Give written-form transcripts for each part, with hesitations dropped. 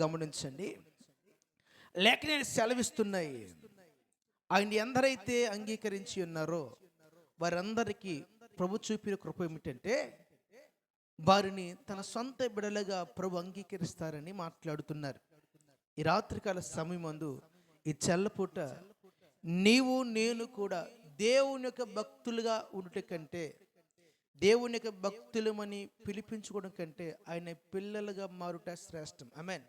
గమనించండి. లేఖనాలు సెలవిస్తున్నాయి, ఆయన ఎందరైతే అంగీకరించి ఉన్నారో వారందరికీ ప్రభు చూపిన కృప ఏమిటంటే వారిని తన సొంత బిడలుగా ప్రభు అంగీకరిస్తారని మాట్లాడుతున్నారు. ఈ రాత్రికాల సమయమందు ఈ చెల్లపూట నీవు నేను కూడా దేవుని యొక్క భక్తులుగా ఉండటం కంటే, దేవుని యొక్క భక్తులమని పిలిపించుకోవడం కంటే ఆయన పిల్లలుగా మారుట శ్రేష్టం. ఆమేన్.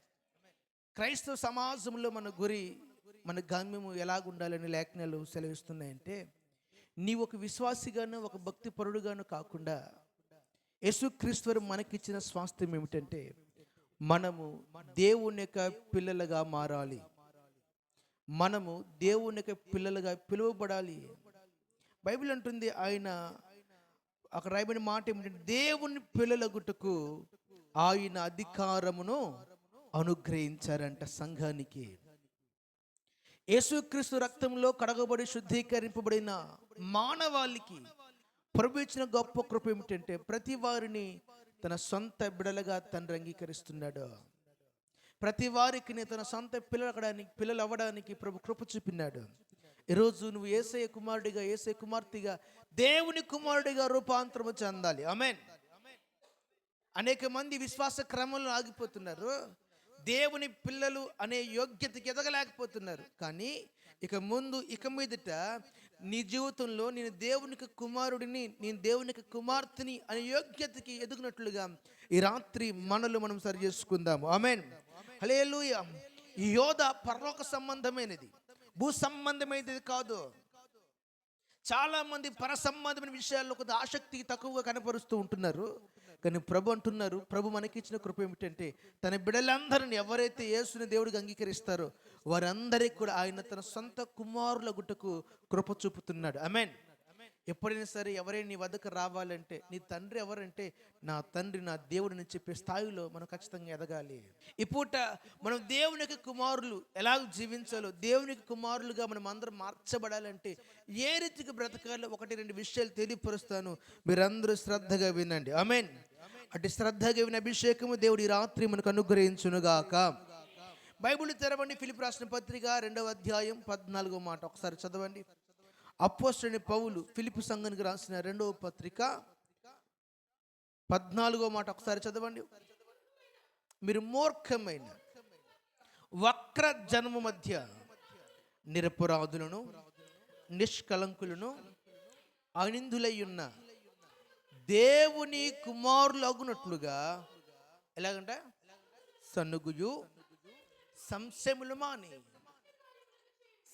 క్రైస్తవ సమాజంలో మన గురి, మన గమ్యము ఎలాగుండాలని లేఖనాలు సెలవిస్తున్నాయంటే, నీవు ఒక విశ్వాసిగాను ఒక భక్తి పరుడుగాను కాకుండా యేసుక్రీస్తు మనకిచ్చిన స్వాస్థ్యం ఏమిటంటే మనము దేవుని యొక్క పిల్లలుగా మారాలి. మనము దేవుని యొక్క పిల్లలుగా పిలువబడాలి. బైబిల్ అంటుంది, ఆయన అక్కడ రాయబడిన మాట ఏమిటంటే దేవుని పిల్లలగుటకు ఆయన అధికారమును అనుగ్రహించారంట సంఘానికి. యేసుక్రీస్తు రక్తంలో కడగబడి శుద్ధీకరింపబడిన మానవాళికి ప్రభు ఇచ్చిన గొప్ప కృప ఏమిటంటే ప్రతి వారిని తన సొంత బిడలుగా తండ్రి అంగీకరిస్తున్నాడు. ప్రతి వారికి తన సొంత పిల్లలు అవ్వడానికి ప్రభు కృప చూపినాడు. ఈరోజు నువ్వు యేసయ్య కుమారుడిగా, యేసయ్య కుమార్తెగా, దేవుని కుమారుడిగా రూపాంతరము చెందాలి. ఆమేన్. అనేక మంది విశ్వాస క్రమంలో ఆగిపోతున్నారు, దేవుని పిల్లలు అనే యోగ్యతకి ఎదగలేకపోతున్నారు. కానీ ఇక మీదట నీ జీవితంలో నేను దేవునికి కుమారుడిని, నేను దేవునికి కుమార్తెని అనే యోగ్యతకి ఎదుగునట్లుగా ఈ రాత్రి మనం సరి చేసుకుందాము. ఆమేన్. హల్లెలూయా. ఈ యోధ పరలోక సంబంధమైనది, భూ సంబంధమైనది కాదు. చాలా మంది పర సంబంధమైన విషయాల్లో కొంత ఆసక్తి తక్కువగా కనపరుస్తూ ఉంటున్నారు. కానీ ప్రభు అంటున్నారు, ప్రభు మనకిచ్చిన కృప ఏమిటంటే తన బిడ్డలందరిని ఎవరైతే యేసుని దేవుడికి అంగీకరిస్తారో వారందరికీ కూడా ఆయన తన సొంత కుమారుల గుట్టకు కృప చూపుతున్నాడు. ఆమేన్. ఎప్పుడైనా సరే ఎవరైనా నీ వద్దకు రావాలంటే నీ తండ్రి ఎవరంటే నా తండ్రి, నా దేవుడిని చెప్పే స్థాయిలో మనం ఖచ్చితంగా ఎదగాలి. ఈ పూట మనం దేవునికి కుమారులు ఎలా జీవించాలో, దేవునికి కుమారులుగా మనం అందరం మార్చబడాలంటే ఏ రీతికి బ్రతకాలో 1-2 విషయాలు తెలియపరుస్తాను, మీరందరూ శ్రద్ధగా వినండి. ఆమేన్. అటు శ్రద్ధగా విన అభిషేకము దేవుడి రాత్రి మనకు అనుగ్రహించునుగాక. బైబిల్ తెరవండి, ఫిలిప్పీ రాసిన పత్రిక 2వ అధ్యాయం 14వ మాట ఒకసారి చదవండి. అపోస్తలుడైన పౌలు ఫిలిప్పీ సంఘానికి రాసిన 2వ పత్రిక 14వ మాట ఒకసారి చదవండి. మీరు మూర్ఖమైన వక్ర జనము మధ్య నిరపరాధులను, నిష్కలంకులను, అనిందులై ఉన్న దేవుని కుమారులు అగునట్లుగా ఎలాగంట సన్నుగుయు సంశయములు మాని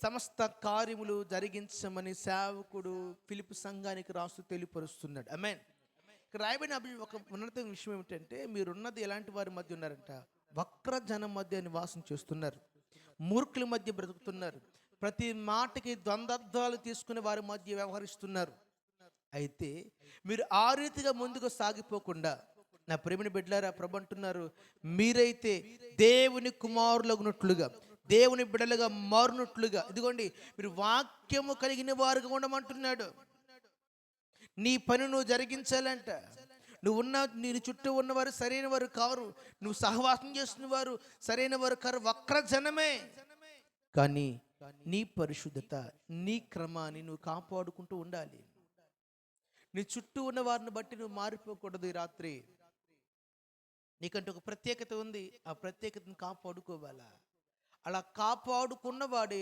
సమస్త కార్యములు జరిగించమని సేవకుడు ఫిలిప్పీ సంఘానికి రాస్తూ తెలియపరుస్తున్నాడు. ఆమేన్. ఇక్కడ రాయబడిన ఒక ఉన్నత విషయం ఏమిటంటే మీరున్నది ఎలాంటి వారి మధ్య ఉన్నారంట, వక్ర జనం మధ్య నివాసం చేస్తున్నారు, మూర్ఖుల మధ్య బ్రతుకుతున్నారు, ప్రతి మాటకి ద్వంద్వాలు తీసుకునే వారి మధ్య వ్యవహరిస్తున్నారు. అయితే మీరు ఆ రీతిగా ముందుకు సాగిపోకుండా నా ప్రేమిని బిడ్డలారా, ప్రభు అంటున్నారు, మీరైతే దేవుని కుమారులగునట్లుగా, దేవుని బిడ్డలుగా మారునట్లుగా, ఇదిగోండి మీరు వాక్యము కలిగిన వారుగా ఉండమంటున్నాడు. నీ పని నువ్వు జరిగించాలంట. నేను చుట్టూ ఉన్నవారు సరైన వారు కారు, నువ్వు సహవాసం చేస్తున్న వారు సరైన వారు కారు, వక్ర జనమే. కానీ నీ పరిశుద్ధత, నీ క్రమాన్ని నువ్వు కాపాడుకుంటూ ఉండాలి. నీ చుట్టూ ఉన్న వారిని బట్టి నువ్వు మారిపోకూడదు. ఈ రాత్రి నీకంటే ఒక ప్రత్యేకత ఉంది, ఆ ప్రత్యేకతను కాపాడుకోవాలా. అలా కాపాడుకున్నవాడే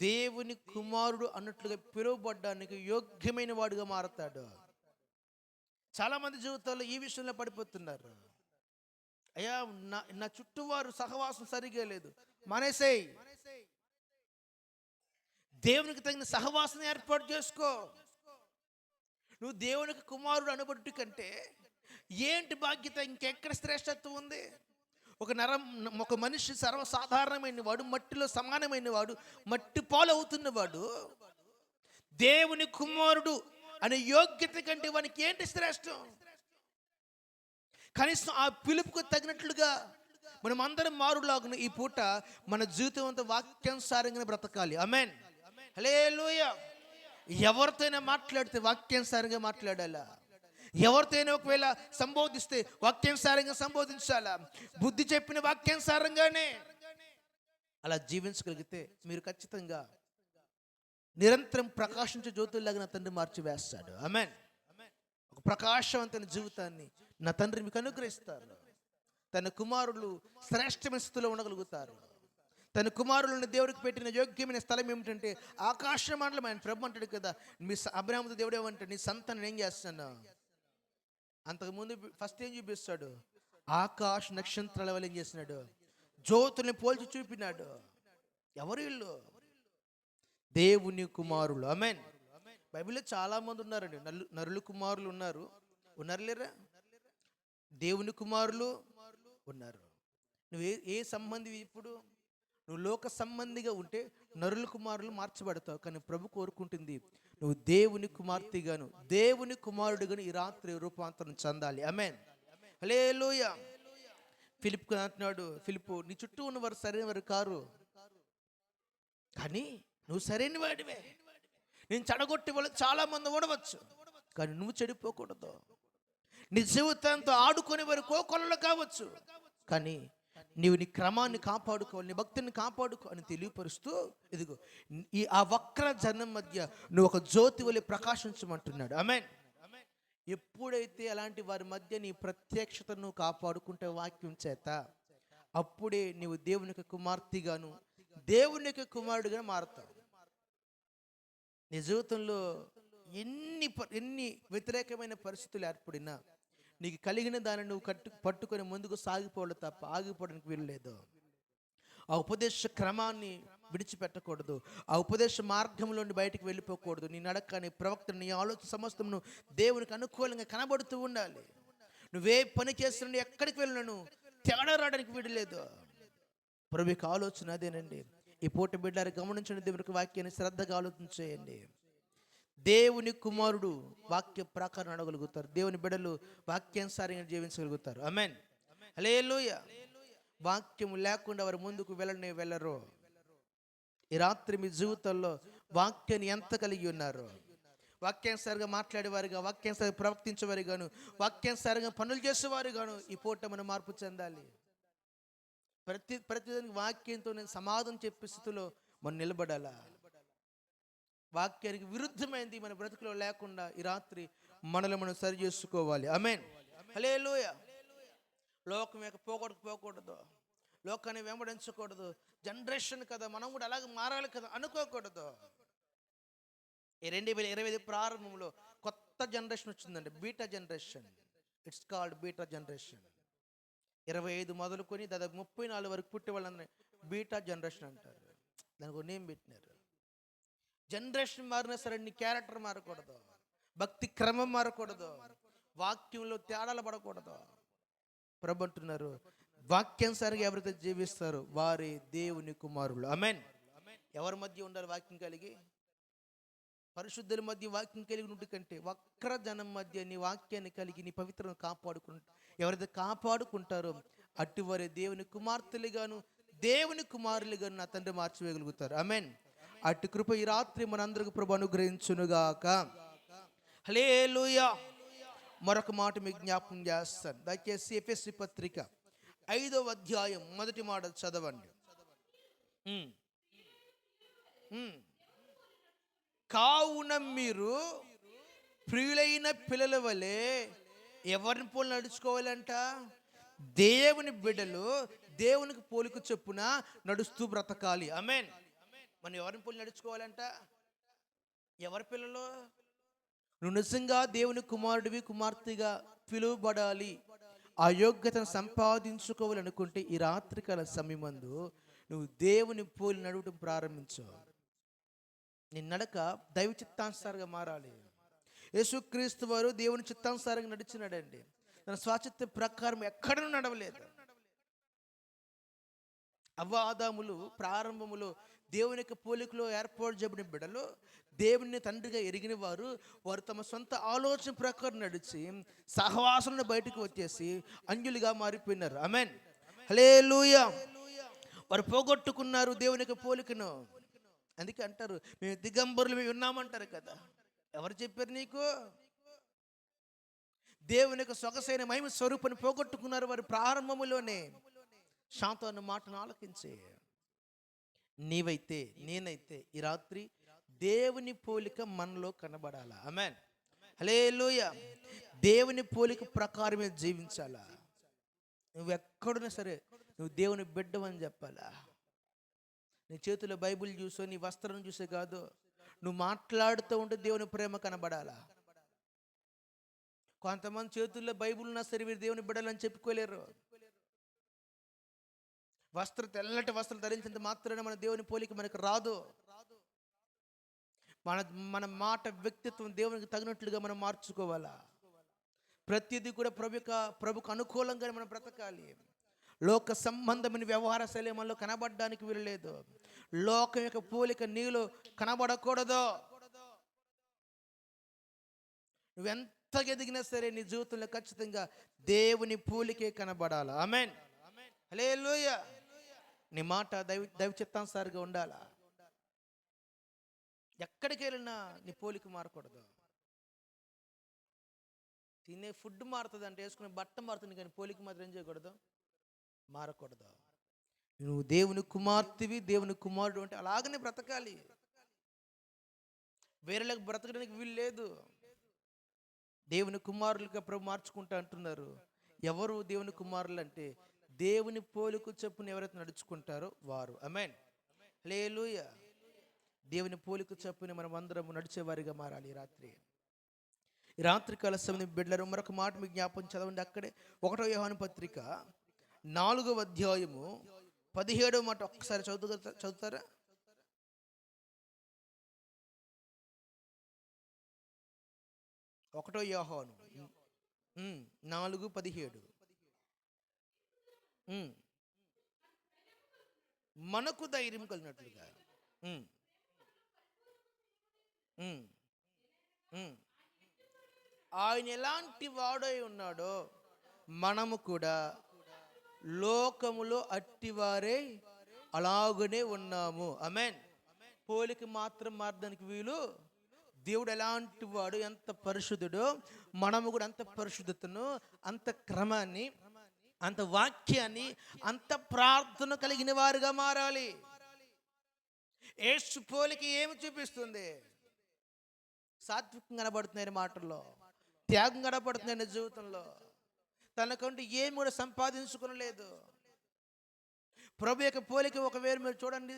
దేవుని కుమారుడు అన్నట్లుగా పిలువబడ్డానికి యోగ్యమైన వాడుగా మారతాడు. చాలా మంది జీవితాల్లో ఈ విషయంలో పడిపోతున్నారు. అయ్యా నా చుట్టూ వారు సహవాసం సరిగా లేదు, మానేసేయ్. దేవునికి తగిన సహవాసం ఏర్పాటు చేసుకో. నువ్వు దేవునికి కుమారుడు అనబడుట కంటే ఏంటి బాధ్యత, ఇంకెక్కడ శ్రేష్టత్వం ఉంది? ఒక మనిషి సర్వసాధారణమైన వాడు, మట్టిలో సమానమైన వాడు, మట్టి పాలు అవుతున్నవాడు దేవుని కుమారుడు అనే యోగ్యత కంటే వానికి ఏంటి శ్రేష్టం? కనీసం ఆ పిలుపుకు తగినట్లుగా మనం అందరం మారులాగున ఈ పూట మన జీవితం అంతా వాక్యానుసారంగా బ్రతకాలి. ఆమేన్. హల్లెలూయా. ఎవరితోనైనా మాట్లాడితే వాక్యానుసారంగా మాట్లాడాలా. ఎవరితోనైనా ఒకవేళ సంబోధిస్తే వాక్యానుసారంగా సంబోధించాలా, బుద్ధి చెప్పిన వాక్యానుసారంగానే అలా జీవించగలిగితే మీరు ఖచ్చితంగా నిరంతరం ప్రకాశించే జ్యోతుల్లాగా నా తండ్రి మార్చి వేస్తాడు. ఆమేన్. ఒక ప్రకాశవంతమైన జీవితాన్ని నా తండ్రి మీకు అనుగ్రహిస్తారు. తన కుమారులు శ్రేష్టమైన స్థితిలో ఉండగలుగుతారు. తన కుమారులను దేవుడికి పెట్టిన యోగ్యమైన స్థలం ఏమిటంటే ఆకాశ మండలం. ఆయన ప్రభు అంటాడు కదా, మీ అబ్రాహాముతో దేవుడు ఏమంటాడు, నీ సంతానం ఏం చేస్తాను. అంతకుముందు ఫస్ట్ ఏం చూపిస్తాడు, ఆకాశ నక్షత్రాల వల్ల ఏం చేసినాడు, జ్యోతుల్ని పోల్చి చూపినాడు. ఎవరు వీళ్ళు? దేవుని కుమారులు. ఆమేన్. బైబిల్లో చాలా మంది ఉన్నారండి. నరులు కుమారులు ఉన్నారు, లేరా? దేవుని కుమారులు ఉన్నారు. నువ్వు ఏ సంబంధి? ఇప్పుడు నువ్వు లోక సంబంధిగా ఉంటే నరుల కుమారులు మార్చబడతావు. కానీ ప్రభు కోరుకుంటుంది నువ్వు దేవుని కుమార్తెగాను, దేవుని కుమారుడుగాను ఈ రాత్రి రూపాంతరం చెందాలి. ఆమేన్. హల్లెలూయా. ఫిలిప్ అంటున్నాడు, ఫిలిప్ నీ చుట్టూ ఉన్నవారు సరైన వారు కారు, కానీ నువ్వు సరైన వాడివే. నేను చెడగొట్టే వాళ్ళు చాలా మంది ఉండవచ్చు, కానీ నువ్వు చెడిపోకూడదు. నీ జీవితంతో ఆడుకునే వారు కోకొల్లలు కావచ్చు, కానీ నీవు నీ క్రమాన్ని కాపాడుకోవాలి, నీ భక్తిని కాపాడుకో అని తెలియపరుస్తూ ఇదిగో ఆ వక్ర జనం మధ్య నువ్వు ఒక జ్యోతి వలె ప్రకాశించమంటున్నాడు. ఆమేన్. ఎప్పుడైతే అలాంటి వారి మధ్య నీ ప్రత్యక్షతను కాపాడుకుంటే వాక్యం చేత, అప్పుడే నీవు దేవునికి కుమార్తెగాను దేవునికి కుమారుడుగా మారుతావు. నీ జీవితంలో ఎన్ని వ్యతిరేకమైన పరిస్థితులు ఏర్పడినా నీకు కలిగిన దాన్ని నువ్వు పట్టుకొని ముందుకు సాగిపోవడం తప్ప ఆగిపోవడానికి వీలు లేదు. ఆ ఉపదేశ క్రమాన్ని విడిచిపెట్టకూడదు. ఆ ఉపదేశ మార్గంలో బయటికి వెళ్ళిపోకూడదు. నీ నడక, నీ ప్రవక్త, నీ ఆలోచన సమస్తమును దేవునికి అనుకూలంగా కనబడుతూ ఉండాలి. నువ్వే పని చేస్తున్నా, ఎక్కడికి వెళ్ళినాను తేడా రావడానికి వీలు లేదు. ప్రభువుకి ఆలోచన అదేనండి. ఈ పూట బిడ్డలు గమనించండి, దేవునికి వాక్యాన్ని శ్రద్ధగా ఆలోచన చేయండి. దేవుని కుమారుడు వాక్య ప్రకారం నడగలుగుతారు. దేవుని బిడ్డలు వాక్యానుసారంగా జీవించగలుగుతారు. ఆమేన్. హల్లెలూయా. వాక్యం లేకుండా వారు ముందుకు వెళ్ళరు. ఈ రాత్రి మీ జీవితంలో వాక్యాన్ని ఎంత కలిగి ఉన్నారు? వాక్యానుసారంగా మాట్లాడేవారుగా, వాక్యానుసారంగా ప్రవర్తించేవారుగాను, వాక్యానుసారంగా పనులు చేసేవారుగాను ఈ పూట మనం మార్పు చెందాలి. ప్రతిదానికి వాక్యంతో నేను సమాధానం చెప్పే స్థితిలో మనం నిలబడాలా. వాక్యానికి విరుద్ధమైంది మన బ్రతుకులో లేకుండా ఈ రాత్రి మనల్ని మనం సరి చేసుకోవాలి. ఆమేన్. హల్లెలూయా. లోకం యొక్క పోకూడదు, లోకాన్ని వెంబడించకూడదు. జనరేషన్ కదా, మనం కూడా అలాగే మారాలి కదా అనుకోకూడదు. ఈ 2025 ప్రారంభంలో కొత్త జనరేషన్ వచ్చిందండి, beta generation. It's called beta generation. 25 మొదలుకొని దాదాపు 34 వరకు పుట్టే వాళ్ళందరినీ బీటా జనరేషన్ అంటారు. దానికి ఒక నేమ్ పెట్టినారు. జనరేషన్ మారినా సరే నీ క్యారెక్టర్ మారకూడదు, భక్తి క్రమం మారకూడదు, వాక్యంలో తేడాలు పడకూడదు. ప్రభు అంటున్నారు, వాక్యానుసారంగా ఎవరైతే జీవిస్తారో వారి దేవుని కుమారులు. ఆమేన్. ఎవరి మధ్య ఉండాలి వాక్యం కలిగి? పరిశుద్ధుల మధ్య వాక్యం కలిగి ఉంటే కంటే వక్ర జనం మధ్య నీ వాక్యాన్ని కలిగి నీ పవిత్రను ఎవరైతే కాపాడుకుంటారో అటువరే దేవుని కుమార్తెలుగాను దేవుని కుమారులుగాను నా తండ్రి మార్చివేయగలుగుతారు. ఆమేన్. అటు కృప ఈ రాత్రి మనందరికి ప్రభు అనుగ్రహించునుగాక. హల్లెలూయా. మరొక మాట మీకు జ్ఞాపకం చేస్తాను. దయచేసి ఎఫెసీ పత్రిక 5వ అధ్యాయం మొదటి మాట చదవండి. కావున మీరు ప్రియులైన పిల్లల వలె ఎవరిని పోలి నడుచుకోవాలంట? దేవుని బిడ్డలు దేవునికి పోలిక చొప్పున నడుస్తూ బ్రతకాలి. ఆమేన్. మనం ఎవరిని పోలి నడుచుకోవాలంట? ఎవరి పిల్లలు? నువ్వు నిజంగా దేవుని కుమారుడివి, కుమార్తెగా పిలువబడాలి, ఆ యోగ్యతను సంపాదించుకోవాలనుకుంటే ఈ రాత్రికాల సమయమందు నువ్వు దేవుని పోలి నడవటం ప్రారంభించు. నీ నడక దైవ చిత్తానుసారంగా మారాలి. యేసుక్రీస్తు వారు దేవుని చిత్తానుసారంగా నడిచినాడండి. తన స్వాచిత్త ప్రకారం ఎక్కడనూ నడవలేదు. అవ్వ ఆదాములు ప్రారంభములో దేవుని యొక్క పోలికలో ఏర్పాటు చేయబడిన బిడ్డలు, దేవుని తండ్రిగా ఎరిగిన వారు తమ సొంత ఆలోచన ప్రకారం నడిచి సహవాసంలో బయటకు వచ్చేసి అంజులుగా మారిపోయినారు. ఆమేన్. హల్లెలూయా. వారు పోగొట్టుకున్నారు దేవుని యొక్క పోలికను. అందుకే అంటారు, మేము దిగంబరులు మేము ఉన్నామంటారు కదా. ఎవరు చెప్పారు నీకు? దేవుని యొక్క సొగసైన మహిమ స్వరూపాన్ని పోగొట్టుకున్నారు వారి ప్రారంభములోనే. శాంతాను మాటను ఆలకించే నీవైతే నేనైతే ఈ రాత్రి దేవుని పోలిక మనలో కనబడాలా. ఆమేన్, హల్లెలూయా. దేవుని పోలిక ప్రకారమే జీవించాలా. నువ్వు ఎక్కడున్నా సరే నువ్వు దేవుని బిడ్డవని చెప్పాలా. నీ చేతిలో బైబిల్ చూసో నీ వస్త్రం చూసే కాదు, నువ్వు మాట్లాడుతూ ఉంటే దేవుని ప్రేమ కనబడాలా. కొంతమంది చేతుల్లో బైబిల్ ఉన్నా సరే వీరు దేవుని బిడ్డలని చెప్పుకోలేరు. తెల్లటి వస్త్రం ధరించినంత మాత్రాన మన దేవుని పోలిక మనకు రాదు. మన మాట వ్యక్తిత్వం దేవునికి తగినట్లుగా మనం మార్చుకోవాలా. ప్రతిదీ కూడా ప్రభుకు అనుకూలంగా మనం బ్రతకాలి. లోక సంబంధమైన వ్యవహార శైలి మనలో కనబడడానికి వీల్లేదు. లోకం యొక్క పోలిక నీలో కనబడకూడదు. నువ్వెంతగా ఎదిగినా సరే నీ జీవితంలో ఖచ్చితంగా దేవుని పోలికే కనబడాలా. ఆమేన్, హల్లెలూయా. నీ మాట దైవ చిత్తానుసారిగా ఉండాలా. ఎక్కడికి వెళ్ళినా నీ పోలిక మారకూడదు. తినే ఫుడ్ మారుతుంది అంటే, వేసుకునే బట్ట మారుతుంది, కానీ పోలిక మాత్రం ఏం చేయకూడదు, మారకూడదు. నువ్వు దేవుని కుమార్తెవి, దేవుని కుమారుడు అంటే అలాగనే బ్రతకాలి. వేరేలకు బ్రతకడానికి వీలు లేదు. దేవుని కుమారులుగా ప్రభు మార్చుకుంటా అంటున్నారు. ఎవరు దేవుని కుమారులు అంటే దేవుని పోలిక చొప్పున ఎవరైతే నడుచుకుంటారో వారు. ఆమేన్, హల్లెలూయా. దేవుని పోలిక చొప్పున మనం అందరం నడిచేవారిగా మారాలి. ఈ రాత్రి కాల సమయం బిడ్డలారా, మరొక మాట మీకు జ్ఞాపకం చదవండి. అక్కడే 1వ యోహాను పత్రిక 4వ అధ్యాయము 17వ మాట ఒక్కసారి చదువుతారా? 1వ యోహాను 4:17. మనకు ధైర్యం కలిగినట్లుగా ఆయన ఎలాంటి వాడై ఉన్నాడో మనము కూడా లోకములో అట్టివారే అలాగనే ఉన్నాము. ఆమేన్. పోలిక మాత్రం మారడానికి వీలు. దేవుడు ఎలాంటి వాడు, ఎంత పరిశుద్ధుడో మనము కూడా అంత పరిశుద్ధతను, అంత క్రమాన్ని, అంత వాక్యాన్ని, అంత ప్రార్థన కలిగిన వారుగా మారాలి. యేసు పోలిక ఏమి చూపిస్తుంది? సాత్వికం కనబడుతున్నాయి మాటల్లో, త్యాగం కనబడుతున్నాయి జీవితంలో. తనకంటూ ఏమి కూడా సంపాదించుకోలేదు. ప్రభు యొక్క పోలిక ఒకవేళ మీరు చూడండి,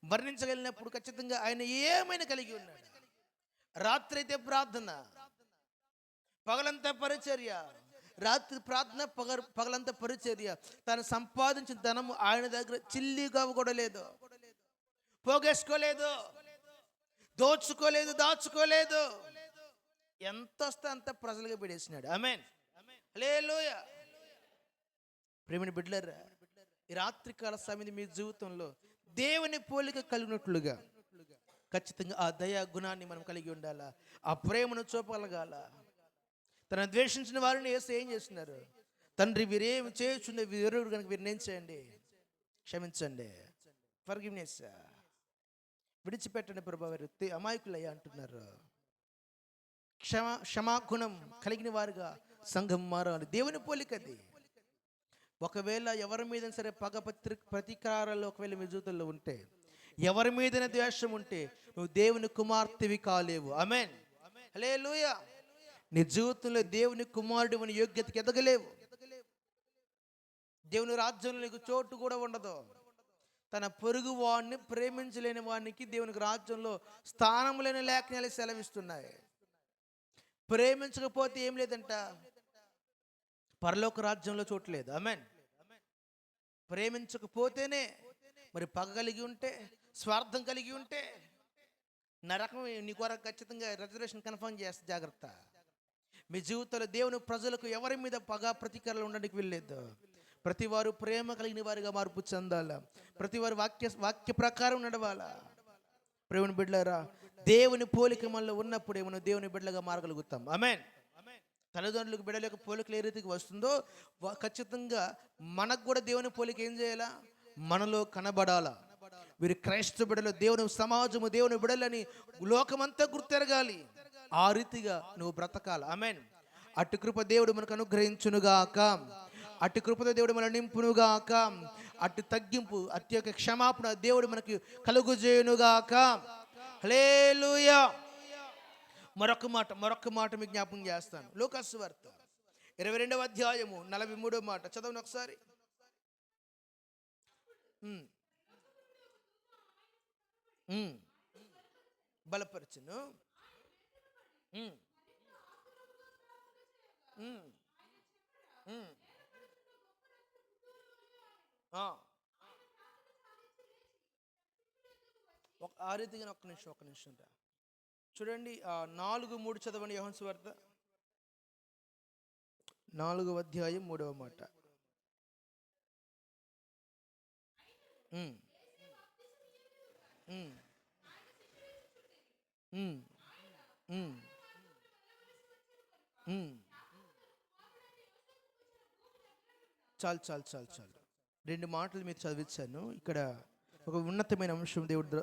వర్ణించగలిగినప్పుడు ఖచ్చితంగా ఆయన ఏమైనా కలిగి ఉన్నాడు. రాత్రి అయితే ప్రార్థన, పగలంతా పరిచర్య. రాత్రి ప్రార్థన, పగలంతా పరిచర్య. తను సంపాదించిన ధనము ఆయన దగ్గర చిల్లిగా కూడా లేదు, పోగేసుకోలేదు, దోచుకోలేదు, దాచుకోలేదు. ఎంత వస్తే అంత ప్రజలుగా పెడేసినాడు. ఆమేన్, హల్లెలూయా. ప్రేమని బిడ్డలారా, ఈ రాత్రికాల సమయం మీ జీవితంలో దేవుని పోలిక కలిగినట్లుగా ఖచ్చితంగా ఆ దయా గుణాన్ని మనం కలిగి ఉండాలా. ఆ ప్రేమను చూపగలగాల. తన ద్వేషించిన వారిని యేసు ఏం చేస్తున్నారు? తండ్రి వీరేమి చేయుచున్న వీరెవరు కనుక వీరిని ఏం చేయండి, క్షమించండి, ఫర్గివ్నెస్, విడిచిపెట్టండి ప్రభు, వారు అమాయకులయ్యా అంటున్నారు. క్షమాగుణం కలిగిన వారుగా సంఘం మారాలి. దేవుని పోలికది. ఒకవేళ ఎవరి మీద సరే పగ ప్రతీకారాలు ఒకవేళ మీ జీవితంలో ఉంటే, ఎవరి మీదైనా ద్వేషం ఉంటే, నువ్వు దేవుని కుమార్తెవి కాలేవు. ఆమేన్, హల్లెలూయా. నీ జీవితంలో దేవుని కుమారుడు అని యోగ్యతకి ఎదగలేవు. దేవుని రాజ్యంలో నీకు చోటు కూడా ఉండదు. తన పొరుగు వాడిని ప్రేమించలేని వాడికి దేవునికి రాజ్యంలో స్థానం లేని లేఖనాలు సెలవిస్తున్నాయి. ప్రేమించకపోతే ఏం లేదంట, పరలోక రాజ్యంలో చోటు లేదు. ఆమేన్. ప్రేమించకపోతేనే, మరి పగ కలిగి ఉంటే, స్వార్థం కలిగి ఉంటే నరకం నీ కొరకు ఖచ్చితంగా రిజర్వేషన్ కన్ఫర్మ్ చేస్తే జాగ్రత్త. మీ జీవితంలో దేవుని ప్రజలకు ఎవరి మీద పగ ప్రతీకారాలు ఉండడానికి వీల్లేదు. ప్రతి వారు ప్రేమ కలిగిన వారిగా మార్పు చెందాలా. ప్రతి వారు వాక్య ప్రకారం నడవాలా. ప్రేమను బిడ్డలారా, దేవుని పోలిక మనలో ఉన్నప్పుడే మనం దేవుని బిడ్డలుగా మారగలుగుతాం. ఆమేన్. తల్లిదండ్రులకు బిడ్డల యొక్క పోలికలు ఏ రీతికి వస్తుందో ఖచ్చితంగా మనకు కూడా దేవుని పోలిక ఏం చేయాలా, మనలో కనబడాలా. వీరు క్రైస్తవ బిడ్డలు, దేవుని సమాజము, దేవుని బిడ్డలని లోకమంతా గుర్తెరగాలి. ఆ రీతిగా నువ్వు బ్రతకాలి. ఆమేన్. అటు కృప దేవుడు మనకు అనుగ్రహించునుగాక. అటు కృపతో దేవుడు మన నింపునుగాక. అటు తగ్గింపు అతి యొక్క క్షమాపణ దేవుడు మనకి కలుగుజేయునుగాక. హల్లెలూయా. మరొక మాట మీకు జ్ఞాపకం చేస్తాను. లూకాసు వార్త 22వ అధ్యాయము 43వ మాట చదవండి ఒకసారి. బలపరచును. ఆ రీతిగా ఒక్క నిమిషం చూడండి. 4:3 చదవండి. యోహాను సువార్త 4వ అధ్యాయం 3వ మాట. చాలు 2 మాటలు మీరు చదివించాను. ఇక్కడ ఒక ఉన్నతమైన అంశం దేవుడు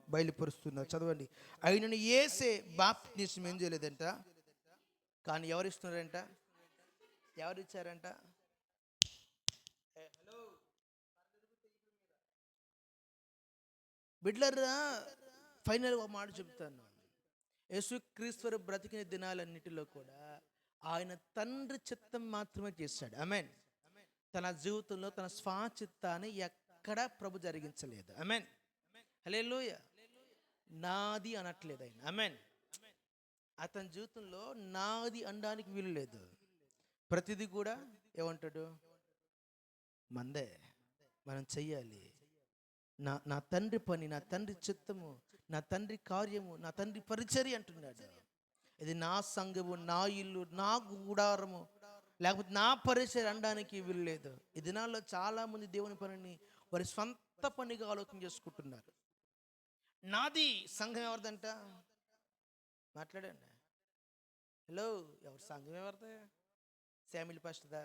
బయలుపరుస్తున్నారు. చదవండి. ఆయనను యేసే బాప్తిస్మం ఏం చేయలేదంట, కానీ ఎవరు ఇస్తున్నారంట? ఎవరు ఇచ్చారంట? బిడ్లరా, ఫైనల్ ఒక మాట చెప్తాను. యేసుక్రీస్తు బ్రతికిన దినాలన్నిటిలో కూడా ఆయన తండ్రి చిత్తం మాత్రమే చేశాడు. ఆమేన్. తన జీవితంలో తన స్వాచిత్తాన్ని ఎక్కడ ప్రభు జరిగించలేదు. ఆమేన్. హల్లెలూయా. నాది అనట్లేదు ఆయన. ఆమేన్. అతని జీవితంలో నాది అనడానికి వీలు లేదు. ప్రతిదీ కూడా ఏమంటాడు? మందే, మనం చెయ్యాలి. నా తండ్రి పని, నా తండ్రి చిత్తము, నా తండ్రి కార్యము, నా తండ్రి పరిచర్య అంటున్నాడు. ఇది నా సంఘము, నా ఇల్లు, నా గుడారము, లేకపోతే నా పరిచర్య అనడానికి వీలు లేదు. ఈ దినాల్లో చాలామంది దేవుని పనిని వారి స్వంత పనిగా ఆలోచన చేసుకుంటున్నారు. నాది సంఘం ఎవరిదంట? మాట్లాడండి. హలో, ఎవరి సంఘం ఎవరిదా? శామిలి పాస్టర్దా?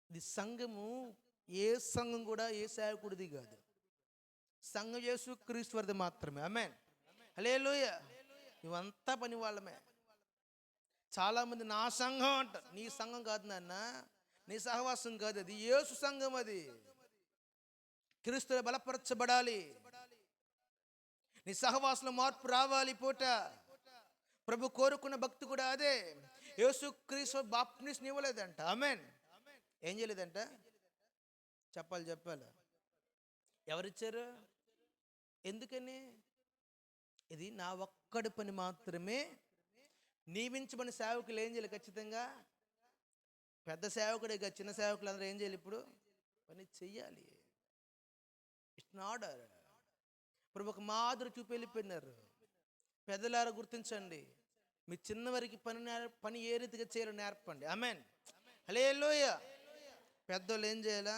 ఇది సంఘము ఏ సంఘం కూడా ఏ సేవకుడిది కాదు. సంఘం యేసుక్రీస్తు వారిది మాత్రమే. ఆమేన్. హల్లెలూయా. ఇవంతా పని వాళ్ళమే. చాలామంది నా సంఘం అంటారు. నీ సంఘం కాదు నాన్న, నీ సహవాసం కాదు, అది యేసు సంఘం. అది క్రీస్తులో బలపరచబడాలి. నీ సహవాసంలో మార్పు రావాలి. పూట ప్రభు కోరుకున్న భక్తి కూడా అదే. యేసుక్రీస్తు బాప్తిస్మం ఇవ్వలేదంట. ఆమేన్. ఏం చేయలేదంట? చెప్పాలి. ఎవరిచ్చారు? ఎందుకని? ఇది నా ఒక్కడి పని మాత్రమే. నియమించబడిన సేవకులు ఏం చేయాలి? ఖచ్చితంగా పెద్ద సేవకుడే కాదు, చిన్న సేవకులు అందరూ ఏం చేయాలి? ఇప్పుడు పని చెయ్యాలి. It's order. ఇప్పుడు ఒక మాదిరి చూపి వెళ్ళిపోయినారు. పెద్దలారా గుర్తించండి. మీ చిన్నవారికి పని ఏ రీతిగా చేయాలో నేర్పండి. ఆమేన్. హల్లెలూయా. పెద్దోళ్ళు ఏం చేయాలా?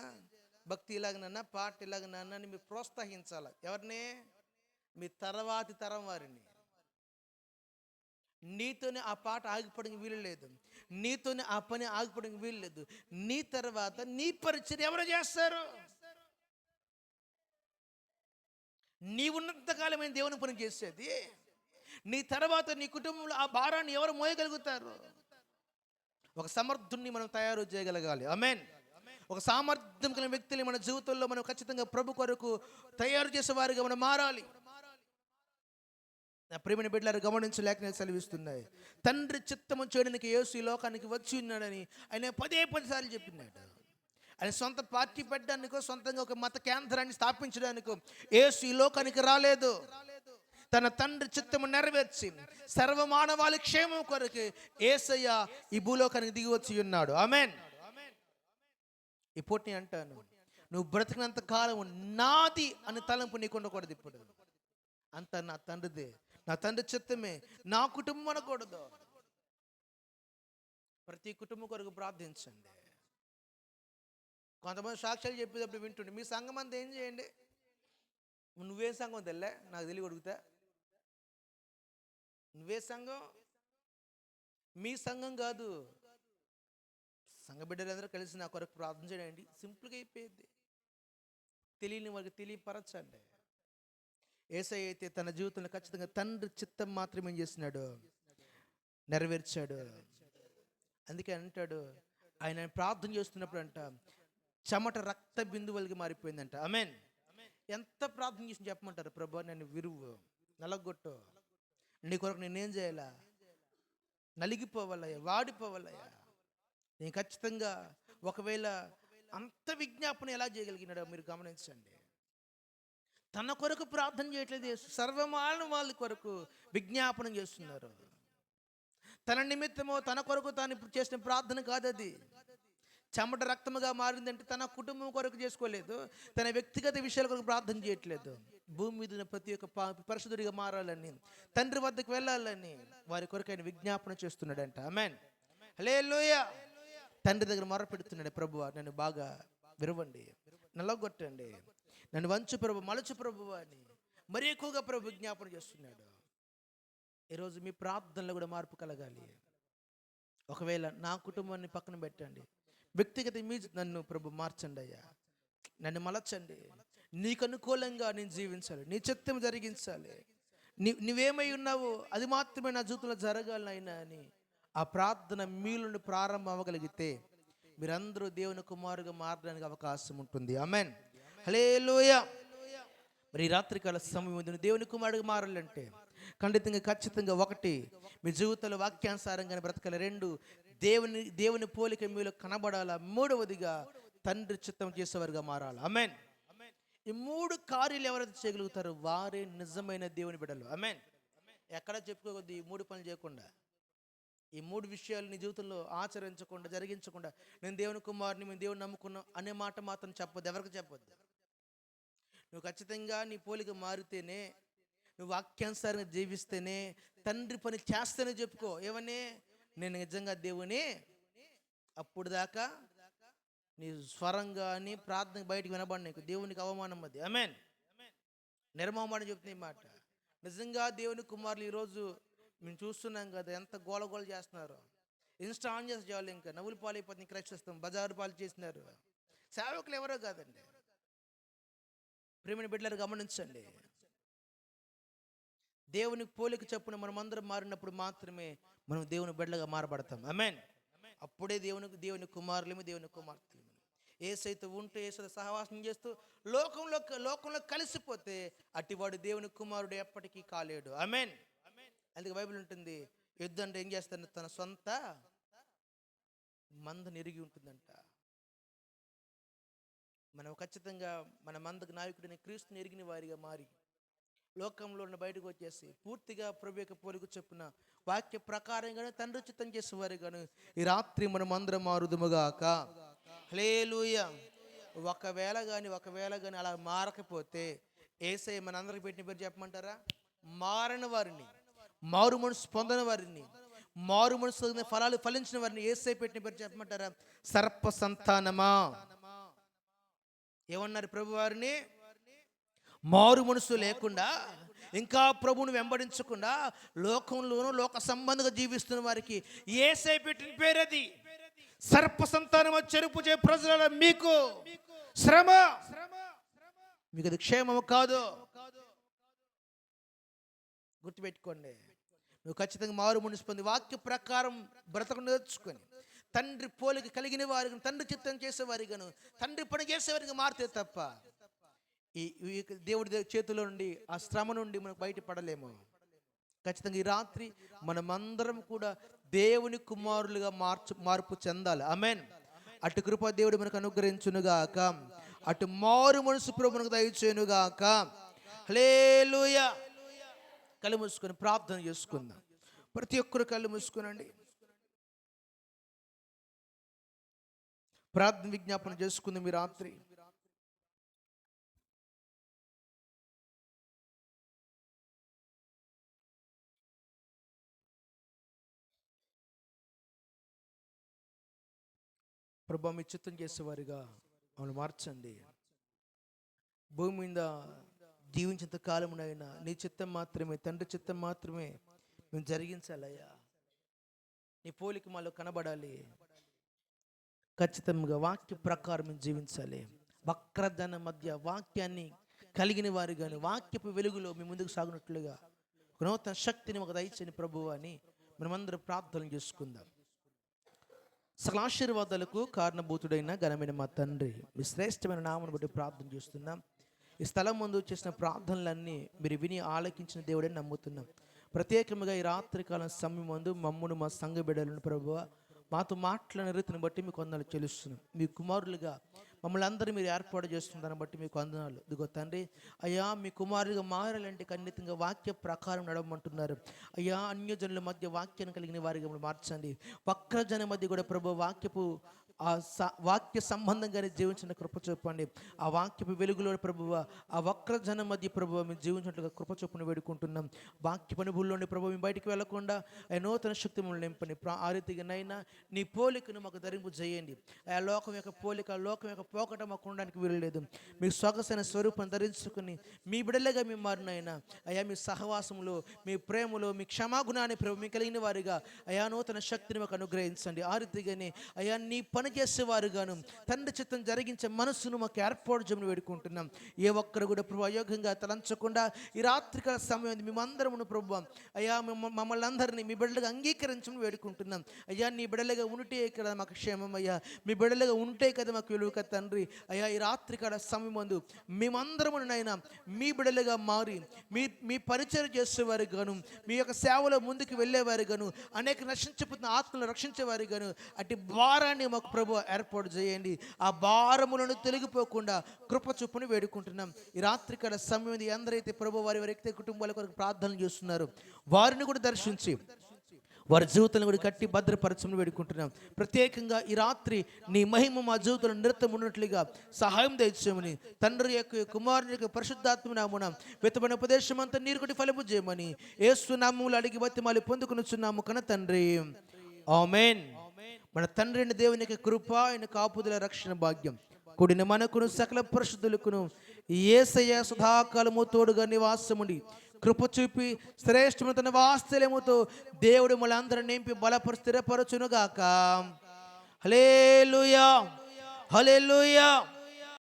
భక్తి ఇలాగనన్నా, పాట ఇలాగనన్నా అని మీరు ప్రోత్సహించాలి. ఎవరిని? మీ తర్వాతి తరం వారిని. నీతోనే ఆ పాట ఆగిపోవడానికి వీలు లేదు, నీతోనే ఆ పని ఆగిపోవడానికి వీలు లేదు. నీ తర్వాత నీ పరిచర్య ఎవరు చేస్తారు? నీ ఉన్నంతకాలమైన దేవుని పని చేసేది. నీ తర్వాత నీ కుటుంబంలో ఆ భారాన్ని ఎవరు మోయగలుగుతారు? ఒక సమర్థుణ్ణి మనం తయారు చేయగలగాలి. ఆమేన్. ఒక సామర్థ్యం కలిగిన వ్యక్తిని మన జీవితంలో మనం ఖచ్చితంగా ప్రభు కొరకు తయారు చేసేవారిగా మనం మారాలి. నా ప్రియమైన బిడ్డలారా, గమనించి లేఖనాలు సెలవిస్తున్నాయి. తండ్రి చిత్తము చేయడానికి యేసు ఈ లోకానికి వచ్చి ఉన్నాడని ఆయన 10 సార్లు చెప్పినాడు. ఆయన సొంత పార్టీ పెట్టడానికో, సొంతంగా ఒక మత కేంద్రాన్ని స్థాపించడానికో యేసు ఈ లోకానికి రాలేదు. తన తండ్రి చిత్తము నెరవేర్చి సర్వమానవాళి క్షేమం కొరకు యేసయ్య ఈ భూలోకానికి దిగి వచ్చి ఉన్నాడు. ఆమేన్. ఈ పూట నేను అంటాను, నువ్వు బ్రతికినంత కాలం నాది అని తలంపు నీకు ఉండకూడదు. ఇప్పుడు అంత నా తండ్రిదే, నా తండ్రి చిత్తమే, నా కుటుంబం అనకూడదు. ప్రతి కుటుంబం కొరకు ప్రార్థించండి. కొంతమంది సాక్ష్యాలు చెప్పేటప్పుడు వింటుండే, మీ సంఘం అంతా ఏం చేయండి? నువ్వేం సంఘం తెల్లే నాకు తెలియ అడుగుతా. నువ్వే సంఘం? మీ సంఘం కాదు. సంఘ బిడ్డలందరూ కలిసి నా కొరకు ప్రార్థన చేయండి. సింపుల్గా అయిపోయింది. తెలియని వారికి తెలియపరచండి. యేసయ్య అయితే తన జీవితంలో ఖచ్చితంగా తండ్రి చిత్తం మాత్రమే చేసినాడు. నెరవేర్చాడు. అందుకే అంటాడు, ఆయన ప్రార్థన చేస్తున్నప్పుడు అంట చెమట రక్త బిందువులకి మారిపోయిందంట. ఆమేన్. ఎంత ప్రార్థన చేసి చెప్పమంటారు, ప్రభు నన్ను విరువు, నలగొట్టు, నీ కొరకు నేనేం చేయాలా, నలిగిపోవాలయ్యా, వాడిపోవాలయ్యా. నేను ఖచ్చితంగా ఒకవేళ అంత విజ్ఞాపన ఎలా చేయగలిగినాడో మీరు గమనించండి. తన కొరకు ప్రార్థన చేయట్లేదు, సర్వమాన వాళ్ళ కొరకు విజ్ఞాపనం చేస్తున్నారు. తన నిమిత్తమో తన కొరకు తాను ఇప్పుడు చేసిన ప్రార్థన కాదు అది. చెమట రక్తముగా మారిందంటే తన కుటుంబం కొరకు చేసుకోలేదు, తన వ్యక్తిగత విషయాల కొరకు ప్రార్థన చేయట్లేదు. భూమి మీద ఉన్న ప్రతి ఒక్క పరిశుద్ధుడిగా మారాలని, తండ్రి వద్దకు వెళ్ళాలని వారి కొరకు ఆయన విజ్ఞాపన చేస్తున్నాడంట. ఆమేన్. హల్లెలూయా. తండ్రి దగ్గర మొర పెడుతున్నాడు, ప్రభువా నన్ను బాగా విరవండి, నల్లగొట్టండి, నన్ను వంచు ప్రభు, మలచు ప్రభువా అని మరి ఎక్కువగా ప్రభు విజ్ఞాపన చేస్తున్నాడు. ఈరోజు మీ ప్రార్థనలో కూడా మార్పు కలగాలి. ఒకవేళ నా కుటుంబాన్ని పక్కన పెట్టండి, వ్యక్తిగత నన్ను ప్రభు మార్చండి అయ్యా, నన్ను మలచండి, నీకు అనుకూలంగా నేను జీవించాలి, నీ చిత్తం జరిగించాలి, నువ్వేమై ఉన్నావో అది మాత్రమే నా జీవితంలో జరగాలనైనా అని ఆ ప్రార్థన మీలో ప్రారంభం అవ్వగలిగితే మీరందరూ దేవుని కుమారుగా మారడానికి అవకాశం ఉంటుంది. ఆమేన్. హల్లెలూయా. మరి ఈ రాత్రికాల సమయం దేవుని కుమారుడిగా మారాలంటే ఖచ్చితంగా ఒకటి, మీ జీవితంలో వాక్యానుసారంగానే బ్రతకాలి. రెండు, దేవుని పోలిక మీలో కనబడాలా. మూడవదిగా తండ్రి చిత్తం చేసేవారుగా మారాలి. ఆమేన్. ఈ మూడు కార్యాలు ఎవరైతే చేయగలుగుతారో వారే నిజమైన దేవుని బిడ్డలు. ఆమేన్. ఎక్కడ చెప్పుకోవద్దు ఈ మూడు పనులు చేయకుండా, ఈ మూడు విషయాలు నీ జీవితంలో ఆచరించకుండా, జరిగించకుండా నేను దేవుని కుమారుని, మేము దేవుని నమ్ముకున్నాం అనే మాట మాత్రం చెప్పొద్దు, ఎవరికి చెప్పొద్దు. నువ్వు ఖచ్చితంగా నీ పోలిక మారితేనే, నువ్వు వాక్యానుసారంగా జీవిస్తేనే, తండ్రి పని చేస్తేనే చెప్పుకో. ఏమని, నేను నిజంగా దేవుని. అప్పుడు దాకా నీ స్వరం కానీ ప్రార్థన బయటికి వినబడి నీకు దేవునికి అవమానం అది. ఆమేన్. నిర్మమానం చెప్తుంది ఈ మాట. నిజంగా దేవుని కుమారులు ఈరోజు మేము చూస్తున్నాం కదా, ఎంత గోలగోల చేస్తున్నారు. ఇన్స్టా ఆన్ చేసి చాలు ఇంకా నవ్వులు పాలైపోతుంది, క్రక్షిస్తాం, బజారు పాలు చేసినారు. సేవకులు ఎవరో కాదండి, ప్రేమని బిడ్డలు గమనించండి. దేవుని పోలిక చెప్పున మనం అందరం మారినప్పుడు మాత్రమే మనం దేవుని బిడ్డలుగా మారబడతాం. ఆమేన్. అప్పుడే దేవుని కుమారులేమో, దేవుని కుమార్తెలేమో. ఏసైతే ఉంటూ ఏసైతే సహవాసం చేస్తూ లోకంలో కలిసిపోతే అట్టివాడు దేవుని కుమారుడు ఎప్పటికీ కాలేడు. ఆమేన్. అందుకే బైబిల్ ఉంటుంది, యుద్ధం అంటే ఏం చేస్తాడు, తన సొంత మందను ఎరిగి ఉంటుందంట. మనం ఖచ్చితంగా మన మందకు నాయకుడిని క్రీస్తుని ఎరిగిన వారిగా మారి లోకంలో బయటకు వచ్చేసి పూర్తిగా ప్రభు యొక్క పోలిక చొప్పున వాక్య ప్రకారంగానే తండ్రి చిత్తం చేసేవారు గాను ఈ రాత్రి మనం అందరం మారుదుముగాక. హల్లెలూయా. ఒకవేళ కానీ అలా మారకపోతే యేసయ్య మనందరికి పెట్టిన పేరు చెప్పమంటారా? మారని వారిని, మారు మనసు పొందని వారిని, మారు మనసు ఫలాలు ఫలించిన వారిని యేసయ్య పెట్టిన పేరు చెప్పమంటారా? సర్ప సంతానమా. ఏమన్నారు ప్రభు వారిని? మారు మనసు లేకుండా, ఇంకా ప్రభువును వెంబడించకుండా లోకంలోనూ లోక సంబంధంగా జీవిస్తున్న వారికి యేసయ్య పెట్టిన పేరు అది. సర్ప సంతానమా, చెరుపు చే ప్రజల మీకు శ్రమ, మీకు అది క్షేమము కాదు. గుర్తుపెట్టుకోండి. నువ్వు ఖచ్చితంగా మారు మనసు పొంది వాక్య ప్రకారం బ్రతక నేర్చుకొని తండ్రి పోలిక కలిగిన వారికి, తండ్రి చిత్తం చేసేవారిగాను, తండ్రి పని చేసేవారికి మారితే తప్ప ఈ దేవుడి చేతిలో నుండి, ఆ శ్రమ నుండి మనకు బయటపడలేము. ఖచ్చితంగా ఈ రాత్రి మనమందరం కూడా దేవుని కుమారులుగా మార్పు చెందాలి. ఆమేన్. అటు కృప దేవుడు మనకు అనుగ్రహించునుగాక, అటు మారు మనసు ప్రభు మనకు దయచేయునుగాక. హల్లెలూయా. కళ్ళు మూసుకొని ప్రార్థన చేసుకుందాం. ప్రతి ఒక్కరు కళ్ళు మూసుకునండి, ప్రార్థన విజ్ఞాపన చేసుకుందాం. ఈ రాత్రి ప్రభు మీ చిత్తం చేసేవారిగా మమ్మల్ని మార్చండి. భూమి మీద జీవించేంత కాలమునైనా నీ చిత్తం మాత్రమే, తండ్రి చిత్తం మాత్రమే మేము జరిగించాలయ్యా. నీ పోలిక మాలో కనబడాలి. ఖచ్చితంగా వాక్య ప్రకారం మేము జీవించాలి. వక్రధన మధ్య వాక్యాన్ని కలిగిన వారు కానీ వాక్యపు వెలుగులో మీ ముందుకు సాగునట్లుగా నూతన శక్తిని ఒక దయచేని ప్రభువు అని మనమందరం ప్రార్థన చేసుకుందాం. సకల ఆశీర్వాదాలకు కారణభూతుడైన ఘనమైన మా తండ్రి, మీ శ్రేష్టమైన నామను బట్టి ప్రార్థన చేస్తున్నాం. ఈ స్థలం ముందు చేసిన ప్రార్థనలన్నీ మీరు విని ఆలకించిన దేవుడని నమ్ముతున్నాం. ప్రత్యేకంగా ఈ రాత్రికాలం సమయం ముందు మమ్మును మా సంఘ బిడ్డలను ప్రభువా మాతో మాట్లాడిన రీతిని బట్టి మీకు వందనాలు చెల్లిస్తున్నాం. మీ కుమారులుగా మమ్మల్ని అందరూ మీరు ఏర్పాటు చేస్తున్న దాన్ని బట్టి మీకు వందనాలు. ఇదిగో తండ్రి, అయ్యా మీ కుమారులుగా మారాలంటే ఖండితంగా వాక్య ప్రకారం నడవమంటున్నారు. అయ్యా అన్యజనుల మధ్య వాక్యాన్ని కలిగిన వారిగా మార్చండి. వక్రజన మధ్య కూడా ప్రభు వాక్యపు వాక్య సంబంధంగానే జీవించిన కృప చూపండి. ఆ వాక్యపు వెలుగులో ప్రభువ ఆ వక్రజన మధ్య ప్రభు మేము జీవించినట్లుగా కృప చూపుని వేడుకుంటున్నాం. వాక్య పనుభూల్లోని ప్రభు మేము బయటికి వెళ్లకుండా నూతన శక్తి మమ్మల్ని నింపండి. ఆ రీతిగా నైనా నీ పోలికను మాకు ధరింపు చేయండి. ఆ లోకం యొక్క పోలిక, లోకం యొక్క పోకట మాకు ఉండడానికి వీలు లేదు. మీ సొగసైన స్వరూపం ధరించుకుని మీ బిడ్డలుగా మేము మారినైనా అయ్యా మీ సహవాసములో, మీ ప్రేమలో, మీ క్షమాగుణాన్ని ప్రభు మీ కలిగిన వారిగా అయా నూతన శక్తిని మాకు అనుగ్రహించండి. ఆ రీతిగానే అయా నీ పని చేసేవారుగాను తండ్రి చిత్తం జరిగించే మనస్సును మాకు ఏర్పాటు చేయమని వేడుకుంటున్నాం. ఏ ఒక్కరు కూడా ప్రభు అయోగ్యంగా తలంచకుండా ఈ రాత్రికాల సమయం మేమందరమును ప్రభు అయ్యా మమ్మల్ని అందరినీ మీ బిడ్డలుగా అంగీకరించమని వేడుకుంటున్నాం. అయ్యా నీ బిడ్డలుగా ఉంటే కదా మాకు క్షేమం. అయ్యా మీ బిడ్డలుగా ఉంటే కదా మాకు విలువ కదా తండ్రి. అయ్యా ఈ రాత్రికాల సమయం ముందు మేమందరమునైనా మీ బిడ్డలుగా మారి మీ పరిచయం చేసేవారు గాను, మీ యొక్క సేవలో ముందుకు వెళ్ళేవారు గాను, అనేక నశించిపోతున్న ఆత్మలను రక్షించేవారు గాను అటు భారాన్ని మాకు ప్రభు ఏర్పాటు చేయండి. ఆ భారములను తొలగిపోకుండా కృప చూపుని వేడుకుంటున్నాం. ఈ రాత్రికాల సమయం ఎందరైతే ప్రభు వారి వ్యక్తి కుటుంబాల కొరకు ప్రార్థనలు చేస్తున్నారు వారిని కూడా దర్శించి వారి జీవితాలను కూడా కట్టి భద్రపరచమని వేడుకుంటున్నాం. ప్రత్యేకంగా ఈ రాత్రి నీ మహిమ మా జీవితంలో నిరతం ఉన్నట్లుగా సహాయం దయచేయమని తండ్రి యొక్క కుమారుని యొక్క పరిశుద్ధాత్మ నామమున విత్తబడిన ఉపదేశం అంతా నీరు కొట్టి ఫలము చేయమని యేసు నామములో అడిగి బతిమాలి పొందుకొనుచున్నాము కన తండ్రి, ఆమేన్. మన తండ్రి అయిన దేవునికి కృప, ఆయన కాపుదల, రక్షణ భాగ్యం కూడిన మనకును సకల పరిశుద్ధులకును యేసయ్య సదాకాలము తోడుగా నివాసముండి కృప చూపి శ్రేష్టమైన తన వాత్సల్యముతో దేవుడు మనందరిని నింపి బలపరు స్థిరపరచునుగాక. హల్లెలూయా, హల్లెలూయా.